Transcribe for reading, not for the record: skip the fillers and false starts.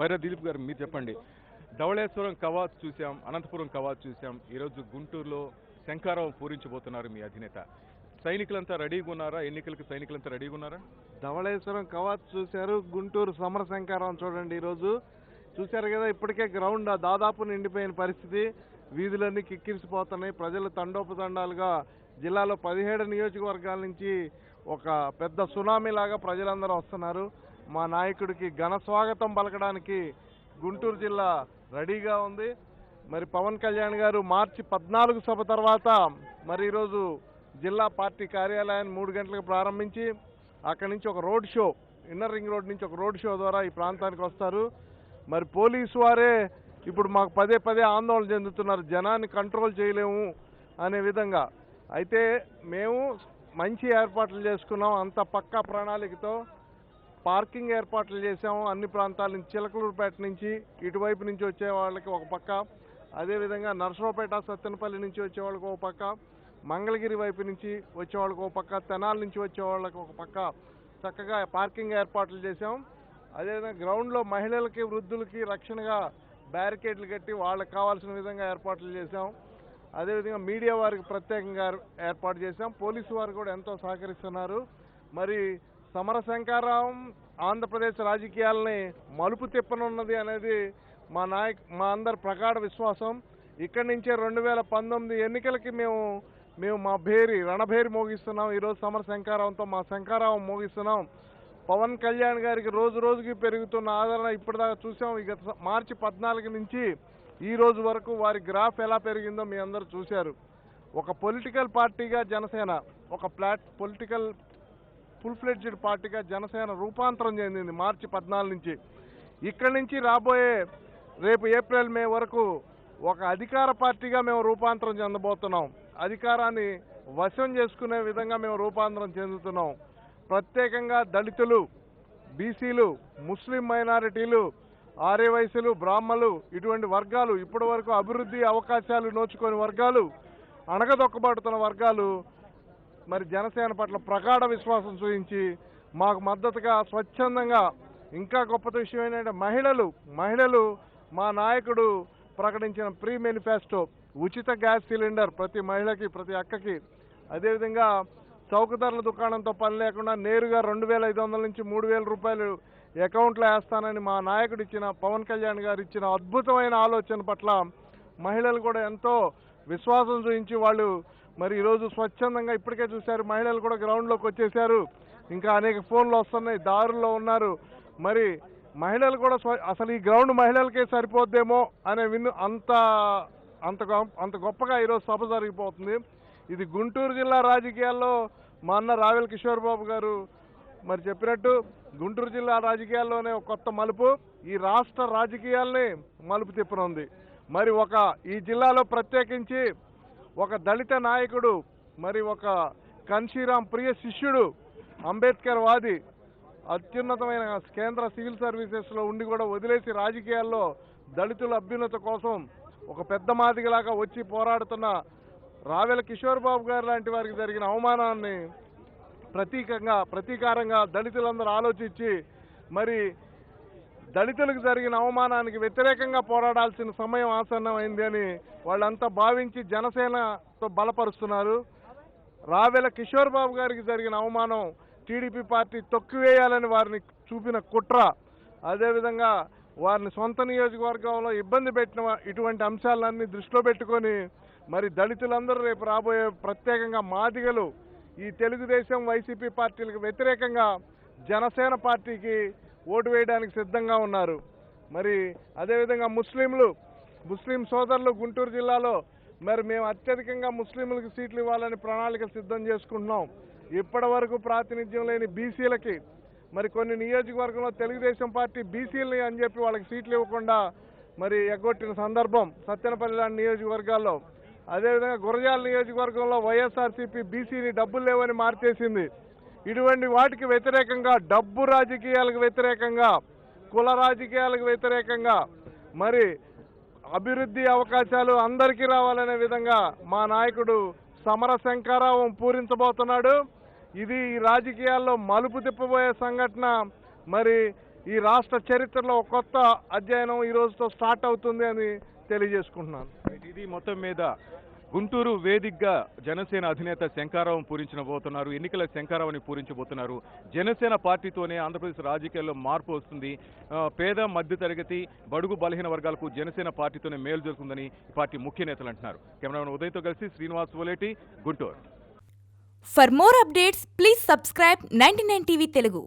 బైరా దిలీప్ గారు మీరు చెప్పండి. ధవళేశ్వరం కవాత్ చూసాం, అనంతపురం కవాత్ చూసాం. ఈరోజు గుంటూరులో శంఖారావం పూరించబోతున్నారు మీ అధినేత. సైనికులంతా రెడీగా ఉన్నారా? ఎన్నికలకు సైనికులంతా రెడీగా ఉన్నారా? ధవళేశ్వరం కవాత్ చూశారు, గుంటూరు సమర శంఖారావం చూడండి. ఈరోజు చూశారు కదా, ఇప్పటికే గ్రౌండ్ దాదాపు నిండిపోయిన పరిస్థితి. వీధులన్నీ కిక్కిరిసిపోతున్నాయి. ప్రజలు తండోపతండాలుగా జిల్లాలో 17 నియోజకవర్గాల నుంచి ఒక పెద్ద సునామీ లాగా ప్రజలందరూ వస్తున్నారు. మా నాయకుడికి ఘన స్వాగతం పలకడానికి గుంటూరు జిల్లా రెడీగా ఉంది. మరి పవన్ కళ్యాణ్ గారు మార్చి 14 సభ తర్వాత మరి ఈరోజు జిల్లా పార్టీ కార్యాలయాన్ని 3 గంటలకు ప్రారంభించి అక్కడి నుంచి ఒక road show, inner ring road నుంచి ఒక రోడ్ షో ద్వారా ఈ ప్రాంతానికి వస్తారు. మరి పోలీసు వారే ఇప్పుడు మాకు పదే ఆందోళన చెందుతున్నారు, జనాన్ని కంట్రోల్ చేయలేము అనే విధంగా. అయితే మేము మంచి ఏర్పాట్లు చేసుకున్నాం, అంత పక్కా ప్రణాళికతో పార్కింగ్ ఏర్పాట్లు చేసాము. అన్ని ప్రాంతాల నుంచి, చిలకలూరుపేట నుంచి ఇటువైపు నుంచి వచ్చే వాళ్ళకి ఒక పక్క, అదేవిధంగా నర్సరావుపేట సత్తెనపల్లి నుంచి వచ్చే వాళ్ళకి ఒక పక్క, మంగళగిరి వైపు నుంచి వచ్చే వాళ్ళకి ఒక పక్క, తెనాల నుంచి వచ్చే వాళ్ళకి ఒక పక్క చక్కగా పార్కింగ్ ఏర్పాట్లు చేసాం. అదేవిధంగా గ్రౌండ్లో మహిళలకి వృద్ధులకి రక్షణగా బ్యారికేడ్లు కట్టి వాళ్ళకి కావాల్సిన విధంగా ఏర్పాట్లు చేసాం. అదేవిధంగా మీడియా వారికి ప్రత్యేకంగా ఏర్పాటు చేశాం. పోలీసు వారు కూడా ఎంతో సహకరిస్తున్నారు. మరి సమర శంఖారావం ఆంధ్రప్రదేశ్ రాజకీయాలని మలుపు తిప్పనున్నది అనేది మా అందరి ప్రగాఢ విశ్వాసం. ఇక్కడి నుంచే 2019 ఎన్నికలకి మేము మా రణభేరి మోగిస్తున్నాం. ఈరోజు సమర శంఖారావంతో మా శంఖారావం మోగిస్తున్నాం. పవన్ కళ్యాణ్ గారికి రోజు రోజుకి పెరుగుతున్న ఆదరణ ఇప్పటిదాకా చూసాం. ఇక మార్చి 14 నుంచి ఈ రోజు వరకు వారి గ్రాఫ్ ఎలా పెరిగిందో మీ అందరూ చూశారు. ఒక పొలిటికల్ పార్టీగా జనసేన, ఒక పొలిటికల్ ఫుల్ ఫ్లెడ్జ్డ్ పార్టీగా జనసేన రూపాంతరం చెందింది మార్చి 14 నుంచి. ఇక్కడి నుంచి రాబోయే రేపు ఏప్రిల్ మే వరకు ఒక అధికార పార్టీగా మేము రూపాంతరం చెందబోతున్నాం. అధికారాన్ని వశం చేసుకునే విధంగా మేము రూపాంతరం చెందుతున్నాం. ప్రత్యేకంగా దళితులు, బీసీలు, ముస్లిం మైనారిటీలు, ఆర్యవైశ్యులు, బ్రాహ్మలు, ఇటువంటి వర్గాలు, ఇప్పటి వరకు అభివృద్ధి అవకాశాలు నోచుకునే వర్గాలు, అణగదొక్కబడుతున్న వర్గాలు మరి జనసేన పట్ల ప్రగాఢ విశ్వాసం చూపించి మాకు మద్దతుగా స్వచ్ఛందంగా, ఇంకా గొప్ప విషయం ఏంటంటే మహిళలు మా నాయకుడు ప్రకటించిన ప్రీ మేనిఫెస్టో ఉచిత గ్యాస్ సిలిండర్ ప్రతి మహిళకి, ప్రతి అక్కకి, అదేవిధంగా చౌక ధరల దుకాణంతో పని లేకుండా నేరుగా 2,500 నుంచి 3,000 రూపాయలు అకౌంట్లో వేస్తానని మా నాయకుడు ఇచ్చిన, పవన్ కళ్యాణ్ గారు ఇచ్చిన అద్భుతమైన ఆలోచన పట్ల మహిళలు కూడా ఎంతో విశ్వాసం చూపించి వాళ్ళు మరి ఈరోజు స్వచ్ఛందంగా ఇప్పటికే చూశారు. మహిళలు కూడా గ్రౌండ్లోకి వచ్చేసారు. ఇంకా అనేక ఫోన్లు వస్తున్నాయి, దారుల్లో ఉన్నారు. మరి మహిళలు కూడా అసలు ఈ గ్రౌండ్ మహిళలకే సరిపోద్దేమో అనే అంత గొప్పగా ఈరోజు సభ జరిగిపోతుంది. ఇది గుంటూరు జిల్లా రాజకీయాల్లో మా అన్న రావెల కిషోర్ బాబు గారు మరి చెప్పినట్టు గుంటూరు జిల్లా రాజకీయాల్లోనే ఒక కొత్త మలుపు, ఈ రాష్ట్ర రాజకీయాల్ని మలుపు తిప్పనుంది. మరి ఈ జిల్లాలో ప్రత్యేకించి ఒక దళిత నాయకుడు, మరి ఒక కన్షీరాం ప్రియ శిష్యుడు, అంబేద్కర్ వాది, అత్యున్నతమైన కేంద్ర సివిల్ సర్వీసెస్లో ఉండి కూడా వదిలేసి రాజకీయాల్లో దళితుల అభ్యున్నత కోసం ఒక పెద్ద మాదిగలాగా వచ్చి పోరాడుతున్న రావెల కిషోర్ బాబు గారు లాంటి వారికి జరిగిన అవమానాన్ని ప్రతీకారంగా దళితులందరూ ఆలోచించి మరి దళితులకు జరిగిన అవమానానికి వ్యతిరేకంగా పోరాడాల్సిన సమయం ఆసన్నమైంది అని వాళ్ళంతా భావించి జనసేనతో బలపరుస్తున్నారు. రావెల కిషోర్ బాబు గారికి జరిగిన అవమానం టీడీపీ పార్టీ తొక్కివేయాలని వారిని చూపిన కుట్ర, అదేవిధంగా వారిని సొంత నియోజకవర్గంలో ఇబ్బంది పెట్టిన ఇటువంటి అంశాలన్నీ దృష్టిలో పెట్టుకొని మరి దళితులందరూ రేపు రాబోయే, ప్రత్యేకంగా మాదిగలు ఈ తెలుగుదేశం వైసీపీ పార్టీలకు వ్యతిరేకంగా జనసేన పార్టీకి ఓటు వేయడానికి సిద్ధంగా ఉన్నారు. మరి అదేవిధంగా ముస్లిం సోదరులు గుంటూరు జిల్లాలో మరి మేము అత్యధికంగా ముస్లింలకు సీట్లు ఇవ్వాలని ప్రణాళిక సిద్ధం చేసుకుంటున్నాం. ఇప్పటి వరకు ప్రాతినిధ్యం లేని బీసీలకి మరి కొన్ని నియోజకవర్గంలో తెలుగుదేశం పార్టీ బీసీలని అని చెప్పి వాళ్ళకి సీట్లు ఇవ్వకుండా మరి ఎగ్గొట్టిన సందర్భం సత్తెనపల్లి లాంటి నియోజకవర్గాల్లో. అదేవిధంగా గురజాల నియోజకవర్గంలో వైఎస్ఆర్సీపీ బీసీని డబ్బులు లేవని మార్చేసింది. ఇటువంటి వాటికి వ్యతిరేకంగా, డబ్బు రాజకీయాలకు వ్యతిరేకంగా, కుల రాజకీయాలకు వ్యతిరేకంగా మరి అభివృద్ధి అవకాశాలు అందరికీ రావాలనే విధంగా మా నాయకుడు సమర శంఖారావం పూరించబోతున్నాడు. ఇది ఈ రాజకీయాల్లో మలుపు తిప్పబోయే సంఘటన. మరి ఈ రాష్ట్ర చరిత్రలో ఒక కొత్త అధ్యయనం ఈ రోజుతో స్టార్ట్ అవుతుంది అని తెలియజేసుకుంటున్నాను. ఇది మొత్తం మీద గుంటూరు వేదికగా జనసేన అధినేత శంఖారావం పూరించబోతున్నారు. ఎన్నికల శంఖారావాన్ని పూరించబోతున్నారు. జనసేన పార్టీతోనే ఆంధ్రప్రదేశ్ రాజకీయాల్లో మార్పు వస్తుంది. పేద మధ్యతరగతి బడుగు బలహీన వర్గాలకు జనసేన పార్టీతోనే మేలు జరుగుతుందని పార్టీ ముఖ్య నేతలు అంటున్నారు. కెమెరామెన్ ఉదయ్తో కలిసి Srinivas Oleti, Guntur. For more updates, please subscribe 99 TV Telugu.